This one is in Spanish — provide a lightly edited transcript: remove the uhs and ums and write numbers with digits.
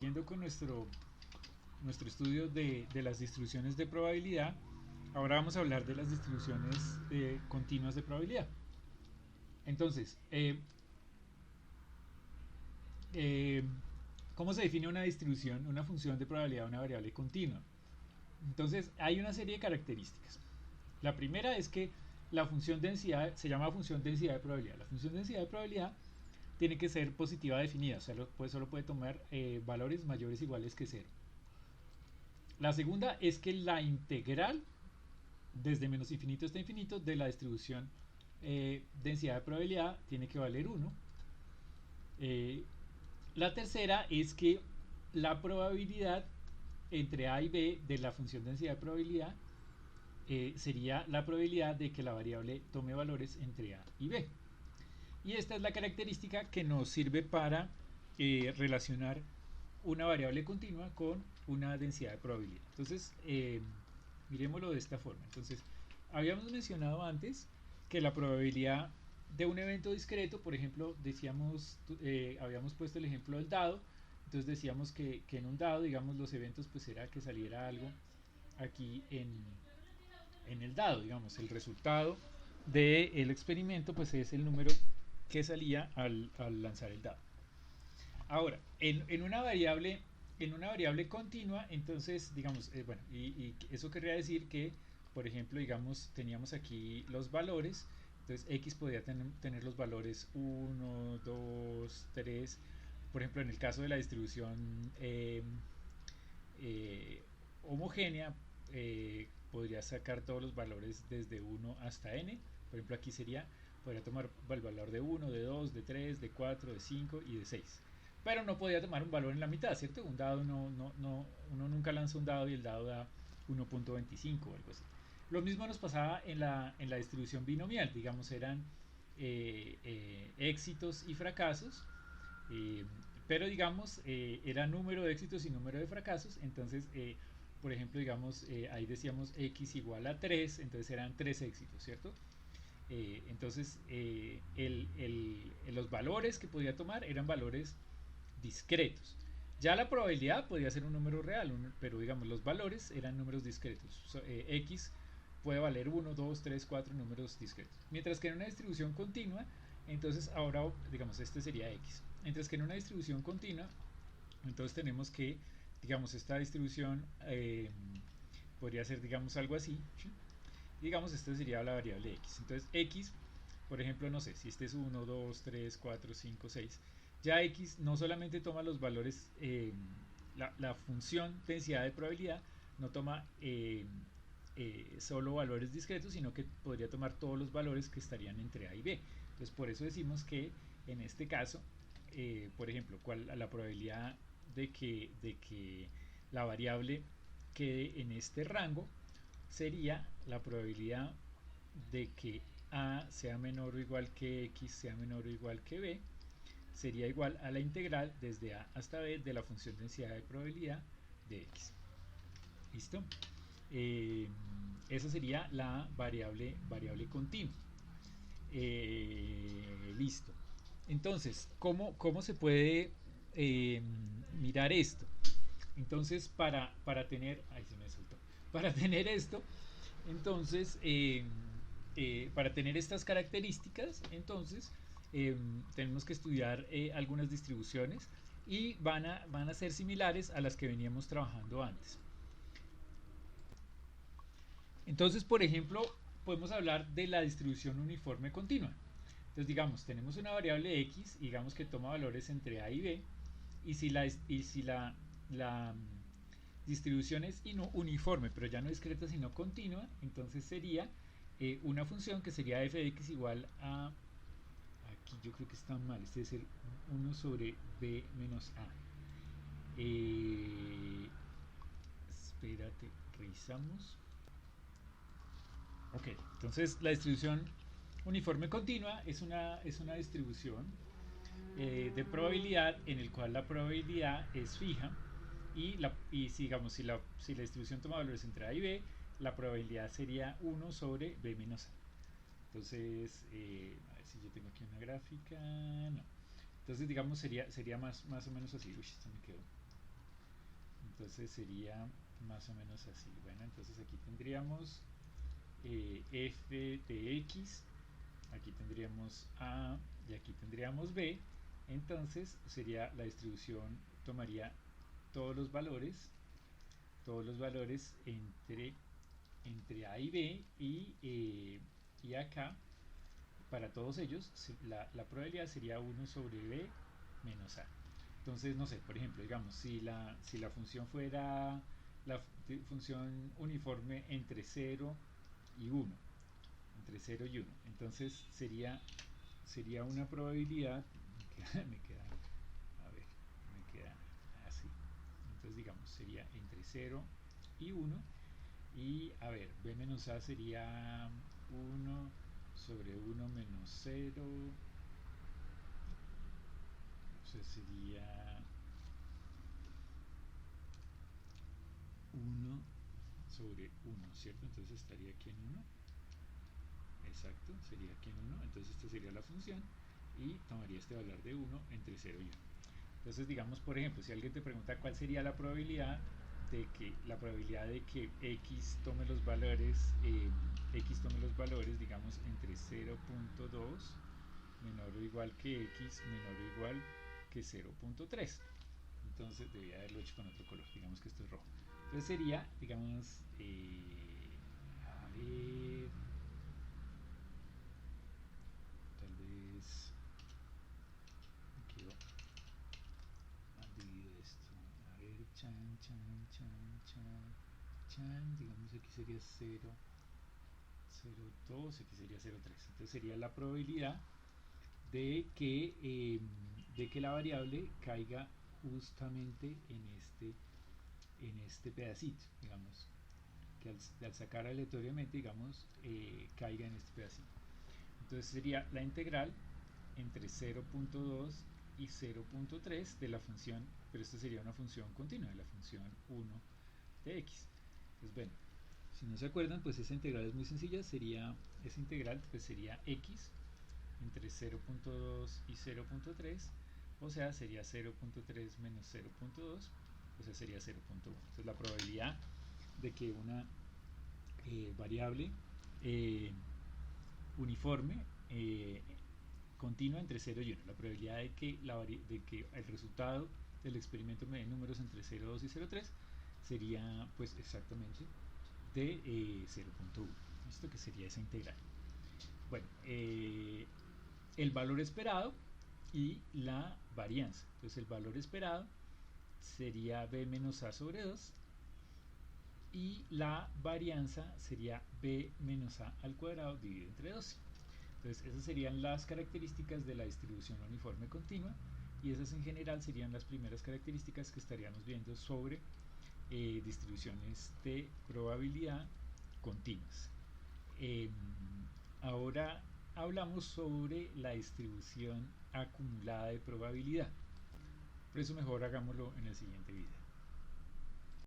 Siguiendo con nuestro estudio de las distribuciones de probabilidad, ahora vamos a hablar de las distribuciones continuas de probabilidad. Entonces, eh, ¿cómo se define una distribución, una función de probabilidad de una variable continua? Entonces, hay una serie de características. La primera es que la función densidad se llama función densidad de probabilidad. La función densidad de probabilidad tiene que ser positiva definida, o sea, solo puede tomar valores mayores o iguales que cero. La segunda es que la integral desde menos infinito hasta infinito de la distribución densidad de probabilidad tiene que valer 1. La tercera es que la probabilidad entre A y B de la función densidad de probabilidad sería la probabilidad de que la variable tome valores entre A y B. Y esta es la característica que nos sirve para relacionar una variable continua con una densidad de probabilidad. Entonces, miremoslo de esta forma. Entonces, habíamos mencionado antes que la probabilidad de un evento discreto, por ejemplo, habíamos puesto el ejemplo del dado. Entonces decíamos que en un dado, digamos, los eventos pues era que saliera algo aquí en el dado, digamos, el resultado del experimento pues es el número que salía al lanzar el dado. Ahora, en una variable continua, entonces, digamos, bueno, y eso querría decir que, por ejemplo, digamos, teníamos aquí los valores, entonces x podía tener los valores 1, 2, 3, por ejemplo, en el caso de la distribución homogénea, podría sacar todos los valores desde 1 hasta n, por ejemplo, aquí podría tomar el valor de 1, de 2, de 3, de 4, de 5 y de 6, pero no podía tomar un valor en la mitad, ¿cierto? Un dado uno nunca lanza un dado y el dado da 1.25 o algo así. Lo mismo nos pasaba en la distribución binomial, digamos, eran éxitos y fracasos, eh, pero digamos, era número de éxitos y número de fracasos, entonces, por ejemplo, digamos, ahí decíamos x igual a 3, entonces eran 3 éxitos, ¿cierto? Entonces, los valores que podía tomar eran valores discretos. Ya la probabilidad podía ser un número real, pero digamos los valores eran números discretos. X puede valer 1, 2, 3, 4 números discretos. Mientras que en una distribución continua, entonces ahora digamos este sería X. Mientras que en una distribución continua, entonces tenemos que, digamos, esta distribución podría ser, digamos, algo así. ¿Sí? Digamos, esta sería la variable X. Entonces X, por ejemplo, no sé, si este es 1, 2, 3, 4, 5, 6, ya X no solamente toma los valores, la función densidad de probabilidad no toma solo valores discretos, sino que podría tomar todos los valores que estarían entre A y B. Entonces, por eso decimos que en este caso, por ejemplo, la probabilidad de que la variable quede en este rango sería la probabilidad de que A sea menor o igual que X sea menor o igual que B, sería igual a la integral desde A hasta B de la función densidad de probabilidad de X. ¿Listo? Esa sería la variable continua. Listo. Entonces, ¿cómo se puede mirar esto? Entonces, para tener... Ay, se me soltó. Para tener esto, entonces, para tener estas características, entonces, tenemos que estudiar algunas distribuciones y van a ser similares a las que veníamos trabajando antes. Entonces, por ejemplo, podemos hablar de la distribución uniforme continua. Entonces, digamos, tenemos una variable x, digamos que toma valores entre a y b, y si la distribución es uniforme, pero ya no discreta, sino continua, entonces sería una función que sería f de x igual a... Aquí yo creo que está mal, este debe ser 1 sobre b menos a. Espérate, revisamos. Ok, entonces la distribución uniforme continua es una distribución de probabilidad en el cual la probabilidad es fija y digamos, si la distribución toma valores entre A y B, la probabilidad sería 1 sobre B menos A. Entonces, a ver si yo tengo aquí una gráfica. No. Entonces, digamos, sería más o menos así. Uy, esto me quedó. Entonces sería más o menos así. Bueno, entonces aquí tendríamos f de x, aquí tendríamos a y aquí tendríamos b. Entonces sería la distribución, tomaría todos los valores entre a y b, y acá para todos ellos la probabilidad sería 1 sobre b menos a. Entonces, no sé, por ejemplo, digamos, si la función fuera la función uniforme entre 0 y 1, entre 0 y 1, entonces sería una probabilidad, me queda, a ver, me queda así. Entonces, digamos, sería entre 0 y 1, y a ver, b menos a sería 1 sobre 1 menos 0, o sea, sería 1 sobre 1, ¿cierto? Entonces estaría aquí en 1. Exacto, sería aquí en 1. Entonces esta sería la función y tomaría este valor de 1 entre 0 y 1. Entonces, digamos, por ejemplo, si alguien te pregunta cuál sería la probabilidad de que x tome los valores, digamos, entre 0.2 menor o igual que x menor o igual que 0.3. Entonces debía haberlo hecho con otro color, digamos que esto es rojo. Entonces sería, digamos, a ver, tal vez quiero dividir esto. A ver, digamos aquí sería 0, 0.2, aquí sería 0.3. Entonces sería la probabilidad de que la variable caiga justamente en este pedacito, digamos, que al sacar aleatoriamente, digamos, caiga en este pedacito. Entonces sería la integral entre 0.2 y 0.3 de la función, pero esta sería una función continua, de la función 1 de x. Pues bueno, si no se acuerdan, pues esa integral es muy sencilla, esa integral pues sería x entre 0.2 y 0.3, o sea, sería 0.3 menos 0.2, o sea, sería 0.1. Entonces la probabilidad de que una variable uniforme continua entre 0 y 1, la probabilidad de que el resultado del experimento me dé números entre 0,2 y 0,3 sería pues exactamente de 0.1. ¿Listo? Que sería esa integral. Bueno, el valor esperado y la varianza. Entonces el valor esperado sería b menos a sobre 2 y la varianza sería b menos a al cuadrado dividido entre 12. Entonces esas serían las características de la distribución uniforme continua, y esas en general serían las primeras características que estaríamos viendo sobre distribuciones de probabilidad continuas. Ahora hablamos sobre la distribución acumulada de probabilidad. Por eso mejor hagámoslo en el siguiente video.